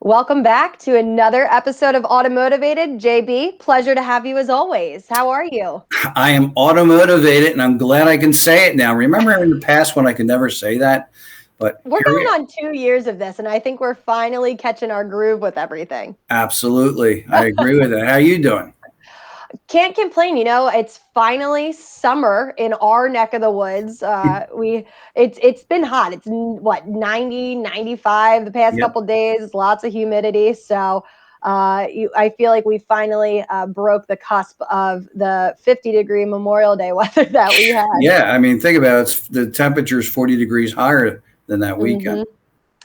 Welcome back to another episode of Automotivated. JB, pleasure to have you as always. How are you? I am automotivated, and I'm glad I can say it now. Remember in the past when I could never say that? But We're here we going are. on 2 years of this, and I think we're finally catching our groove with everything. Absolutely. I agree with that. How are you doing? Can't complain. It's finally summer in our neck of the woods. It's been hot. It's what, 90, 95 the past Yep. couple days. Lots of humidity. So I feel like we finally broke the cusp of the 50-degree Memorial Day weather that we had. Yeah. I mean, think about it. The temperature is 40 degrees higher than that weekend. hmm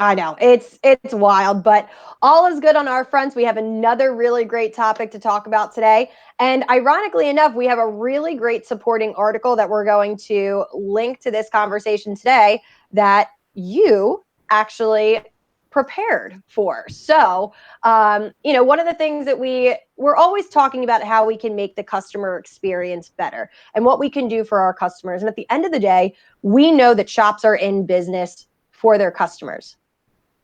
I know it's wild, but all is good on our fronts. We have another really great topic to talk about today. And ironically enough, we have a really great supporting article that we're going to link to this conversation today that you actually prepared for. So, one of the things that we're always talking about how we can make the customer experience better and what we can do for our customers. And at the end of the day, we know that shops are in business for their customers.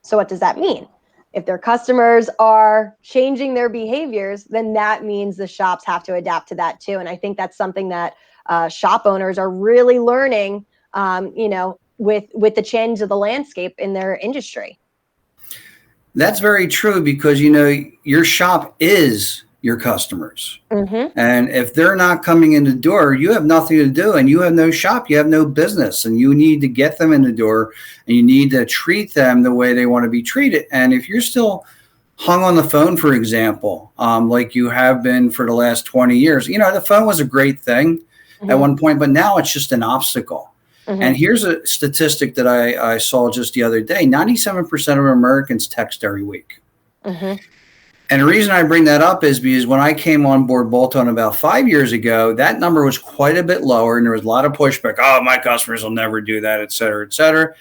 So what does that mean? If their customers are changing their behaviors, then that means the shops have to adapt to that too. And I think that's something that shop owners are really learning, with the change of the landscape in their industry. That's very true because, your shop is your customers. Mm-hmm. And if they're not coming in the door, you have nothing to do and you have no shop, you have no business, and you need to get them in the door and you need to treat them the way they want to be treated. And if you're still hung on the phone, for example, like you have been for the last 20 years, the phone was a great thing at one point, but now it's just an obstacle. And here's a statistic that I saw just the other day. 97% of Americans text every week. Mm-hmm. And the reason I bring that up is because when I came on board Bolton about 5 years ago, that number was quite a bit lower, and there was a lot of pushback. Oh, my customers will never do that, et cetera, et cetera.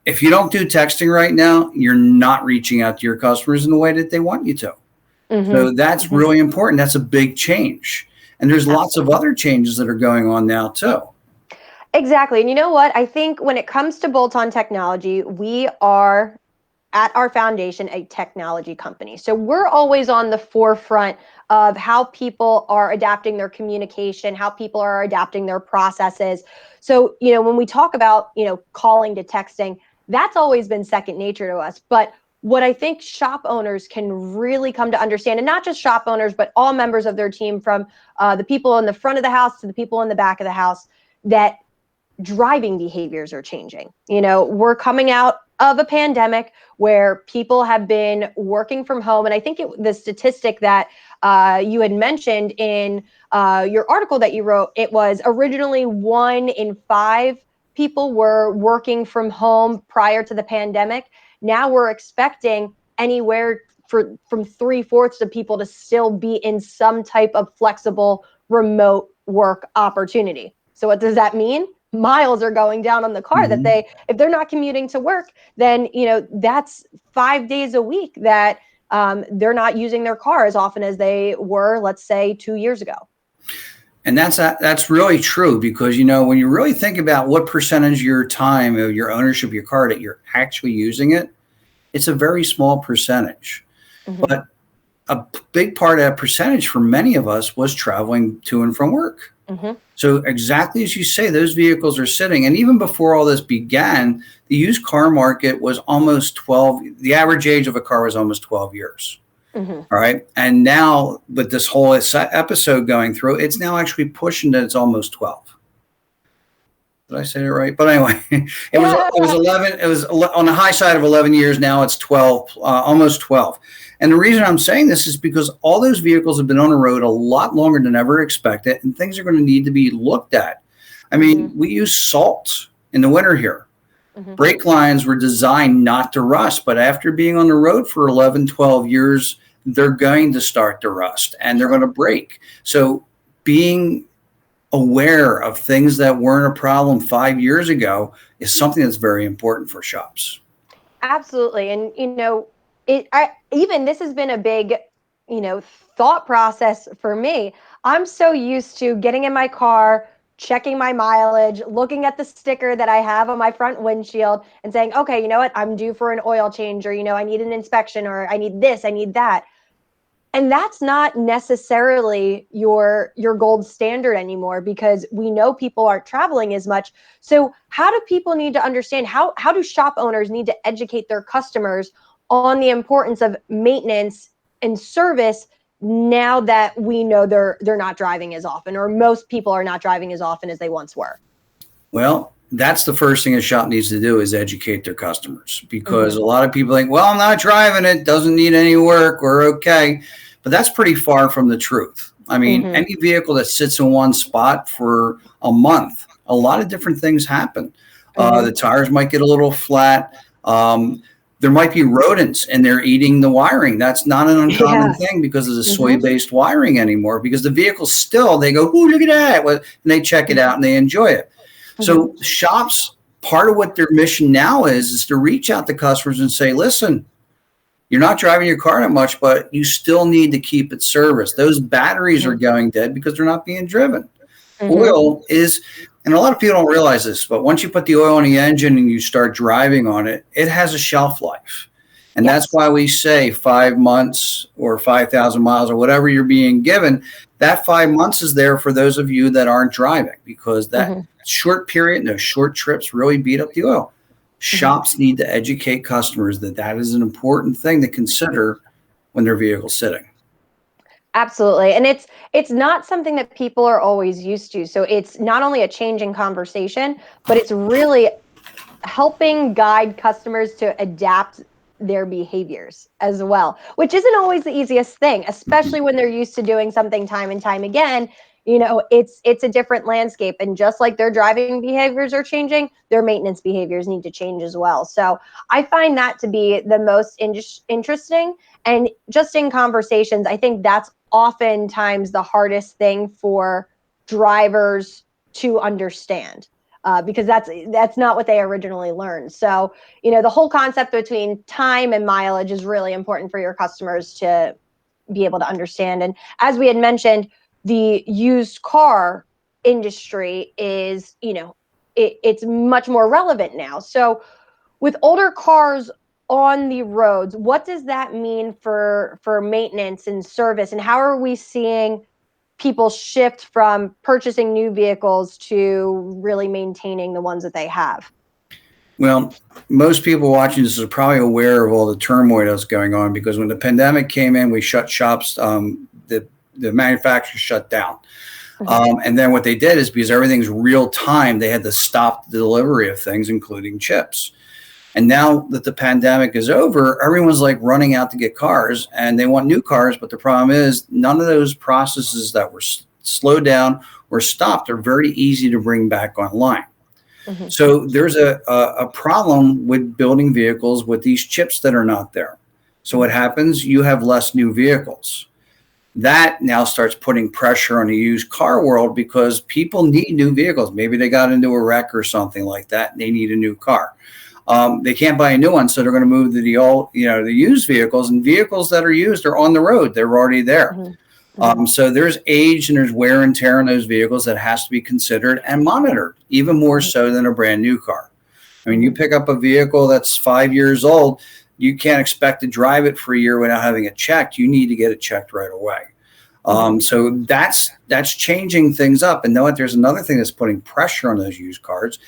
If you don't do texting right now, you're not reaching out to your customers in the way that they want you to. So that's really important. That's a big change. And there's lots of other changes that are going on now, too. Exactly. And you know what? I think when it comes to bolt-on technology, we are at our foundation a technology company. So we're always on the forefront of how people are adapting their communication, how people are adapting their processes. So, when we talk about, calling to texting, that's always been second nature to us. But what I think shop owners can really come to understand, and not just shop owners, but all members of their team, from the people in the front of the house to the people in the back of the house, that driving behaviors are changing. We're coming out of a pandemic where people have been working from home. And I think the statistic that you had mentioned in your article that you wrote, it was originally 1 in 5 people were working from home prior to the pandemic. Now we're expecting anywhere from 3/4 of people to still be in some type of flexible remote work opportunity. So what does that mean? Miles are going down on the car that if they're not commuting to work, then that's 5 days a week that they're not using their car as often as they were, let's say, 2 years ago. And that's really true because, when you really think about what percentage of your time, of your ownership of your car that you're actually using it, it's a very small percentage. But a big part of that percentage for many of us was traveling to and from work. So exactly as you say, those vehicles are sitting. And even before all this began, the used car market was almost 12. The average age of a car was almost 12 years. All right. And now with this whole episode going through, it's now actually pushing that it's almost 12. Did I say it right? But anyway, it was 11. It was on the high side of 11 years. Now it's 12, almost 12. And the reason I'm saying this is because all those vehicles have been on the road a lot longer than ever expected, and things are going to need to be looked at. I mean, we use salt in the winter here. Brake lines were designed not to rust, but after being on the road for 11, 12 years, they're going to start to rust and they're going to break. So being aware of things that weren't a problem 5 years ago is something that's very important for shops. Absolutely. And, even this has been a big, thought process for me. I'm so used to getting in my car, checking my mileage, looking at the sticker that I have on my front windshield and saying, okay, you know what, I'm due for an oil change, or, I need an inspection, or I need this, I need that. And that's not necessarily your gold standard anymore, because we know people aren't traveling as much. So how do people need to understand, how do shop owners need to educate their customers on the importance of maintenance and service, now that we know they're not driving as often, or most people are not driving as often as they once were? Well, that's the first thing a shop needs to do, is educate their customers, because Mm-hmm. a lot of people think, well, I'm not driving it, doesn't need any work, we're okay. But that's pretty far from the truth. I mean, Mm-hmm. any vehicle that sits in one spot for a month, a lot of different things happen. The Mm-hmm. tires might get a little flat. There might be rodents and they're eating the wiring. That's not an uncommon Yeah. thing because of the Mm-hmm. soy-based wiring anymore, because the vehicle still, they go, oh, look at that. And they check it out and they enjoy it. Mm-hmm. So shops, part of what their mission now is to reach out to customers and say, listen, you're not driving your car that much, but you still need to keep it serviced. Those batteries are Mm-hmm. going dead because they're not being driven. Mm-hmm. Oil is, and a lot of people don't realize this, but once you put the oil in the engine and you start driving on it, it has a shelf life. And that's Yes. why we say 5 months or 5,000 miles or whatever you're being given. That 5 months is there for those of you that aren't driving, because that Mm-hmm. short period and those short trips really beat up the oil. Mm-hmm. Shops need to educate customers that that is an important thing to consider when their vehicle's sitting. Absolutely. And it's not something that people are always used to. So it's not only a change in conversation, but it's really helping guide customers to adapt their behaviors as well, which isn't always the easiest thing, especially when they're used to doing something time and time again. It's a different landscape, and just like their driving behaviors are changing, their maintenance behaviors need to change as well. So I find that to be the most interesting. And just in conversations, I think that's oftentimes the hardest thing for drivers to understand, because that's not what they originally learned. So, the whole concept between time and mileage is really important for your customers to be able to understand. And as we had mentioned, the used car industry is, it's much more relevant now. So, with older cars on the roads, what does that mean for maintenance and service, and how are we seeing people shift from purchasing new vehicles to really maintaining the ones that they have? Well, most people watching this are probably aware of all the turmoil that's going on, because when the pandemic came in, we shut shops. The manufacturers shut down. Mm-hmm. And then what they did is, because everything's real time, they had to stop the delivery of things, including chips. And now that the pandemic is over, everyone's like running out to get cars, and they want new cars. But the problem is, none of those processes that were slowed down or stopped are very easy to bring back online. Mm-hmm. So there's a problem with building vehicles with these chips that are not there. So what happens? You have less new vehicles. That now starts putting pressure on the used car world, because people need new vehicles. Maybe they got into a wreck or something like that, and they need a new car. They can't buy a new one, so they're going to move to the used vehicles. And vehicles that are used are on the road; they're already there. Mm-hmm. Mm-hmm. So there's age and there's wear and tear on those vehicles that has to be considered and monitored, even more so than a brand new car. I mean, you pick up a vehicle that's 5 years old, you can't expect to drive it for a year without having it checked. You need to get it checked right away. So that's changing things up. And know what? There's another thing that's putting pressure on those used cars,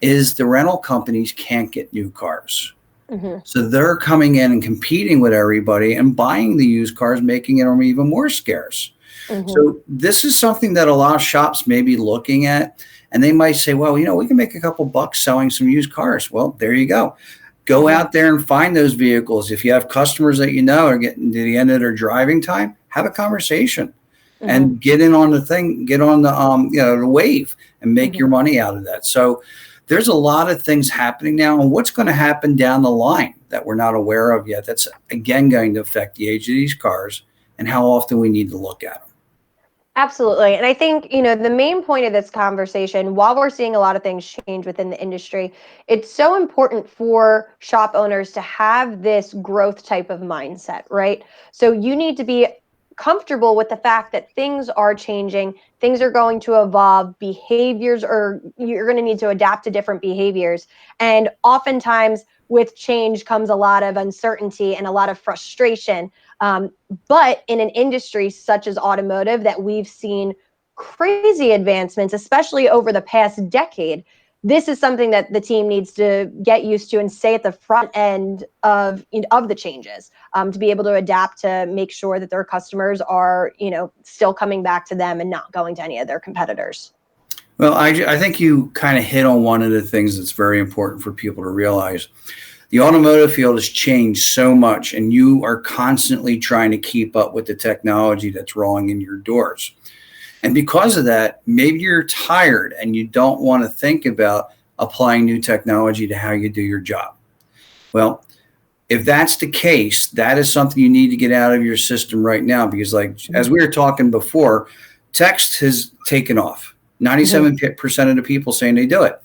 is the rental companies can't get new cars. Mm-hmm. So they're coming in and competing with everybody and buying the used cars, making it even more scarce. Mm-hmm. So this is something that a lot of shops may be looking at, and they might say, well, we can make a couple bucks selling some used cars. Well, there you go. Go Mm-hmm. out there and find those vehicles. If you have customers that are getting to the end of their driving time, have a conversation. Mm-hmm. And get in on the thing, get on the wave, and make Mm-hmm. your money out of that. So there's a lot of things happening now, and what's going to happen down the line that we're not aware of yet. That's again going to affect the age of these cars and how often we need to look at them. Absolutely. And I think, the main point of this conversation, while we're seeing a lot of things change within the industry, it's so important for shop owners to have this growth type of mindset, right? So you need to be comfortable with the fact that things are changing, things are going to evolve, behaviors, or you're going to need to adapt to different behaviors. And oftentimes with change comes a lot of uncertainty and a lot of frustration. But in an industry such as automotive, that we've seen crazy advancements, especially over the past decade, this is something that the team needs to get used to and stay at the front end of the changes, to be able to adapt, to make sure that their customers are, still coming back to them and not going to any of their competitors. Well, I think you kind of hit on one of the things that's very important for people to realize. The automotive field has changed so much, and you are constantly trying to keep up with the technology that's rolling in your doors. And because of that, maybe you're tired and you don't want to think about applying new technology to how you do your job. Well, if that's the case, that is something you need to get out of your system right now, because as we were talking before, text has taken off. 97% of the people saying they do it.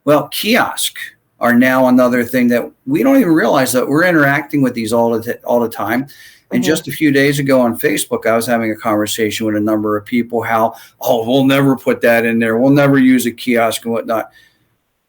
Well, kiosk are now another thing that we don't even realize that we're interacting with these all the time. And just a few days ago on Facebook, I was having a conversation with a number of people how, we'll never put that in there. We'll never use a kiosk and whatnot.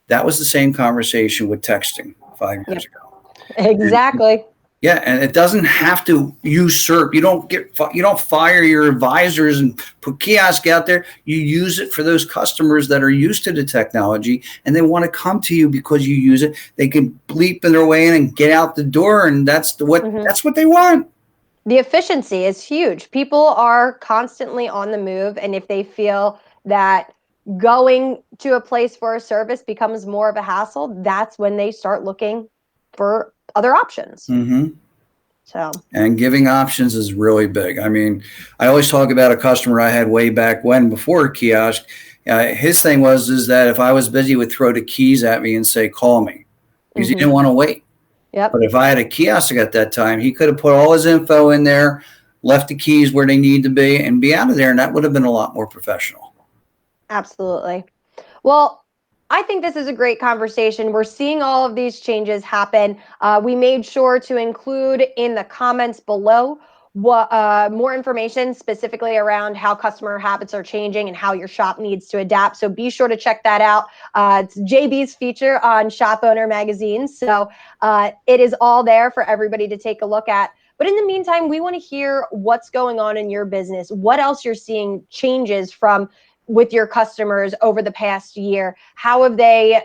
That was the same conversation with texting 5 years ago. Exactly. And it doesn't have to usurp. You don't fire your advisors and put kiosk out there. You use it for those customers that are used to the technology and they want to come to you because you use it. They can bleep in their way in and get out the door, and that's what they want. The efficiency is huge. People are constantly on the move, and if they feel that going to a place for a service becomes more of a hassle, that's when they start looking for other options. And giving options is really big. I mean, I always talk about a customer I had way back when, before kiosk. His thing is that if I was busy, would throw the keys at me and say, call me, because he didn't want to wait. But if I had a kiosk at that time, he could have put all his info in there, left the keys where they need to be, and be out of there. And that would have been a lot more professional. Absolutely. Well, I think this is a great conversation. We're seeing all of these changes happen. We made sure to include in the comments below more information specifically around how customer habits are changing and how your shop needs to adapt. So be sure to check that out. It's JB's feature on Shop Owner Magazine. So it is all there for everybody to take a look at. But in the meantime, we want to hear what's going on in your business, what else you're seeing changes from with your customers over the past year. How have they,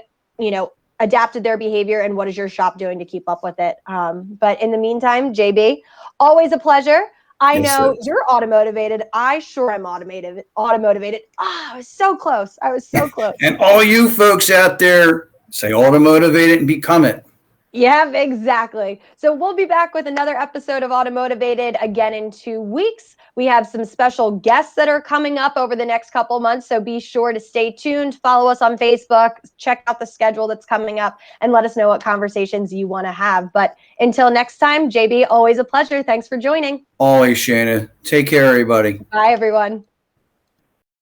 adapted their behavior, and what is your shop doing to keep up with it? But in the meantime, JB, always a pleasure. I know you're automotivated. I sure am automotivated. I was so close. And all you folks out there, say automotivated and become it. Yeah, exactly. So we'll be back with another episode of Automotivated again in 2 weeks. We have some special guests that are coming up over the next couple months, so be sure to stay tuned. Follow us on Facebook, check out the schedule that's coming up, and let us know what conversations you want to have. But until next time, JB, always a pleasure. Thanks for joining. Always, Shana. Take care, everybody. Bye, everyone.